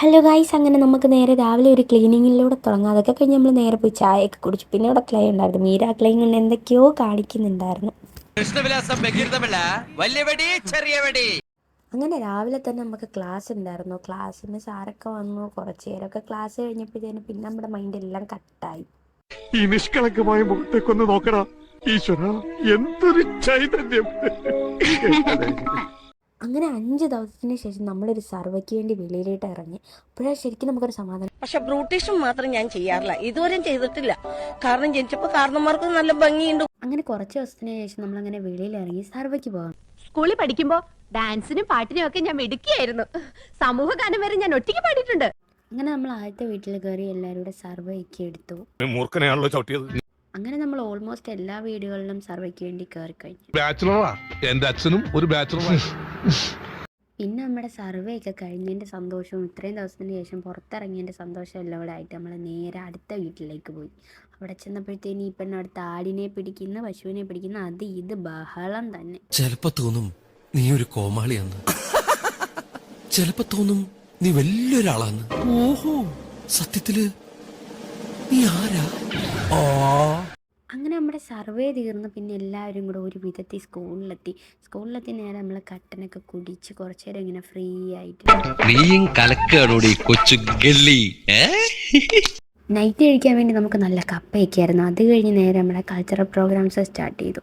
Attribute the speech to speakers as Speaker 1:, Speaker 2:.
Speaker 1: Hello guys, അങ്ങനെ നമുക്ക് നേരെ രാവിലെ ഒരു ക്ലീനിങ്ങിലൂടെ തുടങ്ങാം. അതൊക്കെ കഴിഞ്ഞ് നമ്മൾ നേരെ പോയി ചായയൊക്കെ കുടിച്ചു. പിന്നെ അവിടെ ക്ലേ ഉണ്ടായിരുന്നു, മീര ക്ലേയും കൊണ്ട് എന്തൊക്കെയോ കാണിക്കുന്നുണ്ടായിരുന്നു. അങ്ങനെ രാവിലെ തന്നെ നമുക്ക് ക്ലാസ് ഉണ്ടായിരുന്നു. ക്ലാസ്സിന് സാറൊക്കെ വന്നു. കുറച്ച് നേരമൊക്കെ ക്ലാസ് കഴിഞ്ഞപ്പോഴത്തേന് പിന്നെ നമ്മുടെ മൈൻഡ് എല്ലാം കട്ടായി.
Speaker 2: ഈ നിഷ്കളങ്കമായ മുഖത്തേക്കൊന്ന് നോക്കടാ ഈശ്വര, എന്തൊരു ചൈതന്യം.
Speaker 1: അങ്ങനെ 5 ദിവസത്തിന് ശേഷം നമ്മളൊരു സർവയ്ക്ക് വേണ്ടി വെളിയിലോട്ട് ഇറങ്ങി. അപ്പോഴാണ് ശരിക്കും നമുക്കൊരു സമാധാനം.
Speaker 3: പക്ഷെ ബ്രൂട്ടീഷും മാത്രം ഞാൻ ചെയ്യാറില്ല, ഇതുവരെയും ചെയ്തിട്ടില്ല. കാരണം ജനിച്ചപ്പോ കാരണന്മാർക്ക് നല്ല ഭംഗിയുണ്ട്.
Speaker 1: അങ്ങനെ കുറച്ച് ദിവസത്തിന് ശേഷം നമ്മളങ്ങനെ വെളിയിൽ ഇറങ്ങി സർവയ്ക്ക് പോകാം.
Speaker 4: സ്കൂളിൽ പഠിക്കുമ്പോ ഡാൻസിനും പാട്ടിനും ഒക്കെ ഞാൻ മിടുക്കിയായിരുന്നു. സമൂഹ ഗാനം വരെ ഞാൻ ഒറ്റയ്ക്ക് പാടിയിട്ടുണ്ട്.
Speaker 1: അങ്ങനെ നമ്മൾ ആദ്യത്തെ വീട്ടിൽ കയറി എല്ലാവരും കൂടെ സർവയ്ക്ക് എടുത്തു.
Speaker 2: മൂർഖനെയാണല്ലോ ചവിട്ടിയത്.
Speaker 1: അങ്ങനെ നമ്മൾ ഓൾമോസ്റ്റ് എല്ലാ വീടുകളിലും സർവയ്ക്ക് വേണ്ടി കയറി കഴിഞ്ഞു.
Speaker 2: ബാച്ചിലറാ, എന്റെ അച്ഛനും ഒരു ബാച്ചിലറാ.
Speaker 1: പിന്നെ നമ്മുടെ സർവേ ഒക്കെ കഴിഞ്ഞതിൻ്റെ സന്തോഷവും ഇത്രയും ദിവസത്തിന് ശേഷം പുറത്തിറങ്ങിയതിൻ്റെ സന്തോഷം എല്ലാം കൂടെ ആയിട്ട് നമ്മൾ നേരെ അടുത്ത വീട്ടിലേക്ക് പോയി. അവിടെ ചെന്നപ്പോഴത്തേന് ഈ പെണ്ണ് അടുത്ത് ആടിനെ പിടിക്കുന്ന, പശുവിനെ പിടിക്കുന്ന, അത് ഇത് ബഹളം തന്നെ.
Speaker 5: ചിലപ്പോ തോന്നും നീ ഒരു കോമാളിയാന്ന്, ചിലപ്പോ തോന്നും നീ വലിയൊരാളാന്ന്. ഓഹോ, സത്യത്തില് നീ ആരാ?
Speaker 1: അങ്ങനെ നമ്മുടെ സർവേ തീർന്ന് പിന്നെ എല്ലാവരും കൂടെ ഒരു വിധത്തിൽ സ്കൂളിലെത്തി നേരെ നമ്മൾ കട്ടനൊക്കെ കുടിച്ച് കുറച്ചു നേരം ഇങ്ങനെ ഫ്രീ ആയിട്ട് നൈറ്റ് കഴിക്കാൻ വേണ്ടി നമുക്ക് നല്ല കപ്പയൊക്കെ ആയിരുന്നു. അത് കഴിഞ്ഞ് നേരെ നമ്മുടെ കൾച്ചറൽ പ്രോഗ്രാംസ് സ്റ്റാർട്ട് ചെയ്തു.